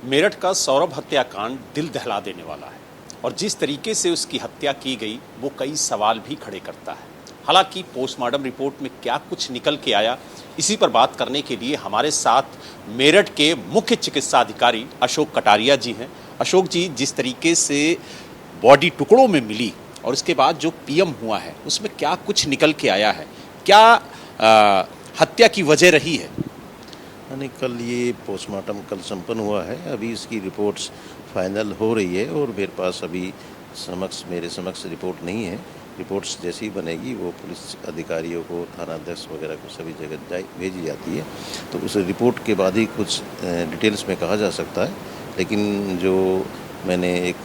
मेरठ का सौरभ हत्याकांड दिल दहला देने वाला है और जिस तरीके से उसकी हत्या की गई वो कई सवाल भी खड़े करता है। हालांकि पोस्टमार्टम रिपोर्ट में क्या कुछ निकल के आया, इसी पर बात करने के लिए हमारे साथ मेरठ के मुख्य चिकित्सा अधिकारी अशोक कटारिया जी हैं। अशोक जी, जिस तरीके से बॉडी टुकड़ों में मिली और उसके बाद जो पीएम हुआ है उसमें क्या कुछ निकल के आया है, क्या हत्या की वजह रही है? यानी कल ये पोस्टमार्टम कल संपन्न हुआ है। अभी इसकी रिपोर्ट्स फाइनल हो रही है और मेरे पास अभी मेरे समक्ष रिपोर्ट नहीं है। रिपोर्ट्स जैसी बनेगी वो पुलिस अधिकारियों को, थाना अध्यक्ष वगैरह को सभी जगह भेजी जाती है, तो उस रिपोर्ट के बाद ही कुछ डिटेल्स में कहा जा सकता है। लेकिन जो मैंने एक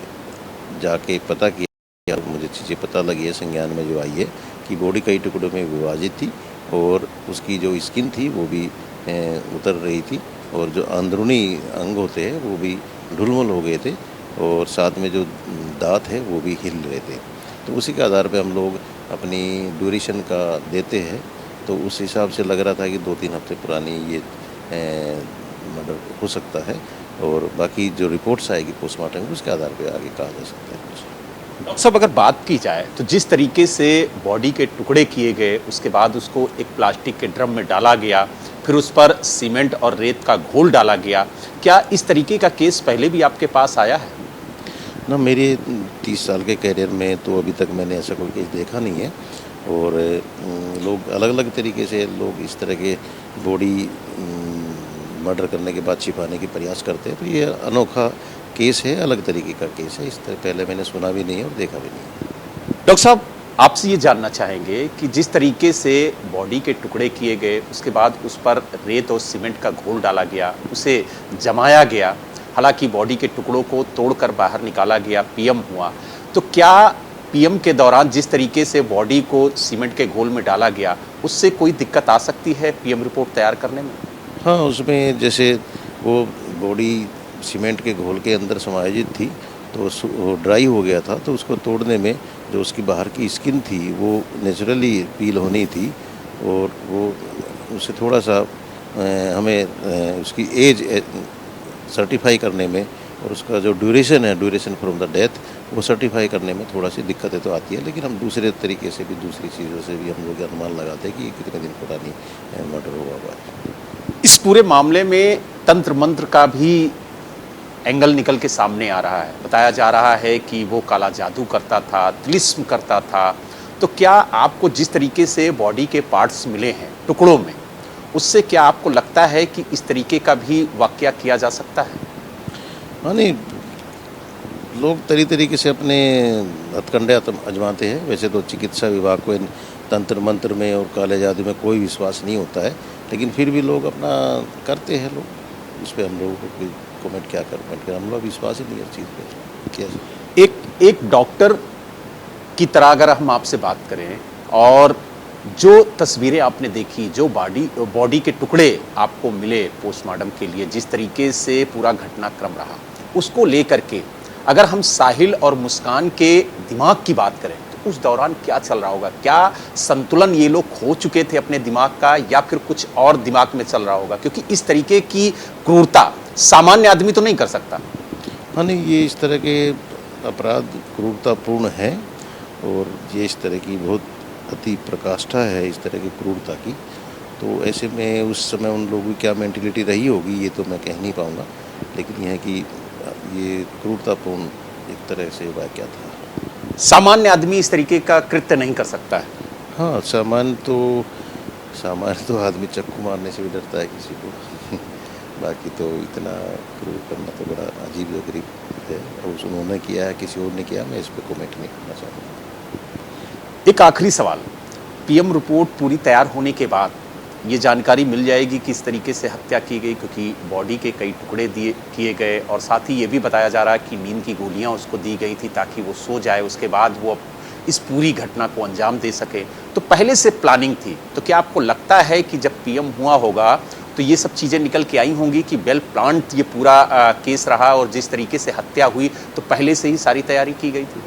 जाके पता किया, मुझे चीज़ें पता लगी है, संज्ञान में जो आई है कि बॉडी कई टुकड़ों में विभाजित थी और उसकी जो स्किन थी वो भी उतर रही थी और जो अंदरूनी अंग होते हैं वो भी ढुलमुल हो गए थे और साथ में जो दांत है वो भी हिल रहे थे। तो उसी के आधार पे हम लोग अपनी ड्यूरेशन का देते हैं, तो उस हिसाब से लग रहा था कि 2-3 हफ्ते पुरानी ये मर्डर हो सकता है और बाकी जो रिपोर्ट्स आएगी पोस्टमार्टम उसके आधार पे आगे कहा जा सकता है कुछ। डॉक्टर साहब, अगर बात की जाए तो जिस तरीके से बॉडी के टुकड़े किए गए, उसके बाद उसको एक प्लास्टिक के ड्रम में डाला गया, फिर उस पर सीमेंट और रेत का घोल डाला गया, क्या इस तरीके का केस पहले भी आपके पास आया है? ना, मेरे 30 साल के करियर में तो अभी तक मैंने ऐसा कोई केस देखा नहीं है और लोग अलग अलग तरीके से लोग इस तरह के बॉडी मर्डर करने के बाद छिपाने की प्रयास करते हैं, तो ये अनोखा केस है, अलग तरीके का केस है। इस तरह पहले मैंने सुना भी नहीं है और देखा भी नहीं है। डॉक्टर साहब, आपसे ये जानना चाहेंगे कि जिस तरीके से बॉडी के टुकड़े किए गए, उसके बाद उस पर रेत और सीमेंट का घोल डाला गया, उसे जमाया गया, हालांकि बॉडी के टुकड़ों को तोड़कर बाहर निकाला गया, पीएम हुआ, तो क्या पीएम के दौरान जिस तरीके से बॉडी को सीमेंट के घोल में डाला गया उससे कोई दिक्कत आ सकती है पीएम रिपोर्ट तैयार करने में? हाँ, उसमें जैसे वो बॉडी सीमेंट के घोल के अंदर समायोजित थी तो वो ड्राई हो गया था, तो उसको तोड़ने में जो उसकी बाहर की स्किन थी वो नेचुरली पील होनी थी और वो उसे थोड़ा सा हमें उसकी एज सर्टिफाई करने में और उसका जो ड्यूरेशन फ्रॉम द डेथ वो सर्टिफाई करने में थोड़ा सी दिक्कतें तो आती है। लेकिन हम दूसरे तरीके से भी, दूसरी चीज़ों से भी हम लोग अनुमान लगाते हैं कि ये कितने दिन पुरानी मर्डर हुआ है। इस पूरे मामले में तंत्र मंत्र का भी एंगल निकल के सामने आ रहा है। बताया जा रहा है कि वो काला जादू करता था, तिलिस्म करता था। तो क्या आपको जिस तरीके से बॉडी के पार्ट्स मिले हैं टुकड़ों में, उससे क्या आपको लगता है कि इस तरीके का भी वाकया किया जा सकता है? हाँ, नहीं, लोग तरीके से अपने हथकंडे आजमाते हैं। वैसे तो चिकित्सा विभाग को इन तंत्र मंत्र में और काले जादू में कोई विश्वास नहीं होता है, लेकिन फिर भी लोग अपना करते हैं। लोग उस पर हम लोगों को कोई कमेंट क्या कर, हम लोग विश्वास ही नहीं है इस चीज़ पे। क्या एक डॉक्टर की तरह अगर हम आपसे बात करें और जो तस्वीरें आपने देखी, जो बॉडी के टुकड़े आपको मिले पोस्टमार्टम के लिए, जिस तरीके से पूरा घटनाक्रम रहा, उसको लेकर के अगर हम साहिल और मुस्कान के दिमाग की बात करें तो उस दौरान क्या चल रहा होगा? क्या संतुलन ये लोग खो चुके थे अपने दिमाग का या फिर कुछ और दिमाग में चल रहा होगा? क्योंकि इस तरीके की क्रूरता सामान्य आदमी तो नहीं कर सकता। हाँ, नहीं, ये इस तरह के अपराध क्रूरतापूर्ण है और ये इस तरह की बहुत अति प्रकाष्ठा है इस तरह की क्रूरता की। तो ऐसे में उस समय उन लोगों की क्या मेंटेलिटी रही होगी ये तो मैं कह नहीं पाऊँगा, लेकिन यह है कि ये क्रूरतापूर्ण एक तरह से वाक़या था। सामान्य आदमी इस तरीके का कृत्य नहीं कर सकता है। हाँ, सामान्य तो आदमी चक्कू मारने से भी डरता है किसी को बाकी तो इतना क्रूर करना तो बड़ा अजीब व गरीब है। और उन्होंने किया है, किसी और ने किया, मैं इस पर कमेंट नहीं करना चाहूँगा। एक आखिरी सवाल, पीएम रिपोर्ट पूरी तैयार होने के बाद ये जानकारी मिल जाएगी कि इस तरीके से हत्या की गई, क्योंकि बॉडी के कई टुकड़े किए गए और साथ ही ये भी बताया जा रहा है कि नींद की गोलियां उसको दी गई थी ताकि वो सो जाए, उसके बाद वो इस पूरी घटना को अंजाम दे सके। तो पहले से प्लानिंग थी। तो क्या आपको लगता है कि जब पीएम हुआ होगा तो ये सब चीज़ें निकल के आई होंगी कि वेल प्लान्ड ये पूरा केस रहा और जिस तरीके से हत्या हुई तो पहले से ही सारी तैयारी की गई थी?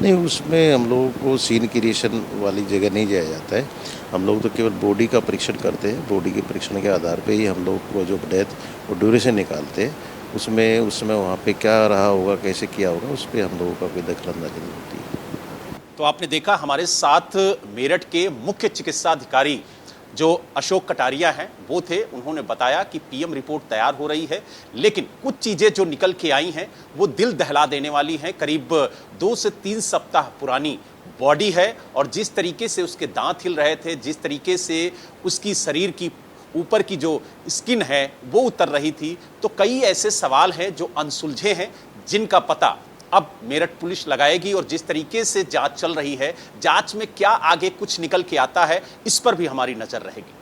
नहीं, उसमें हम लोगों को सीन क्रिएशन वाली जगह नहीं जाया जाता है। हम लोग तो केवल बॉडी का परीक्षण करते हैं। बॉडी के परीक्षण के आधार पे ही हम लोग को जो डेथ और ड्यूरेशन निकालते हैं उसमें वहाँ पे क्या रहा होगा, कैसे किया होगा, उस पर हम लोगों का कोई दखलंदाजी नहीं होती है। तो आपने देखा हमारे साथ मेरठ के मुख्य चिकित्सा अधिकारी जो अशोक कटारिया हैं वो थे। उन्होंने बताया कि पीएम रिपोर्ट तैयार हो रही है, लेकिन कुछ चीजें जो निकल के आई हैं वो दिल दहला देने वाली हैं। करीब 2 से 3 सप्ताह पुरानी बॉडी है और जिस तरीके से उसके दांत हिल रहे थे, जिस तरीके से उसकी शरीर की ऊपर की जो स्किन है वो उतर रही थी, तो कई ऐसे सवाल हैं जो अनसुलझे हैं, जिनका पता अब मेरठ पुलिस लगाएगी। और जिस तरीके से जांच चल रही है, जांच में क्या आगे कुछ निकल के आता है, इस पर भी हमारी नजर रहेगी।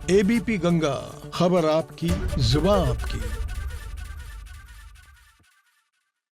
एबीपी गंगा, खबर आपकी, जुबान आपकी।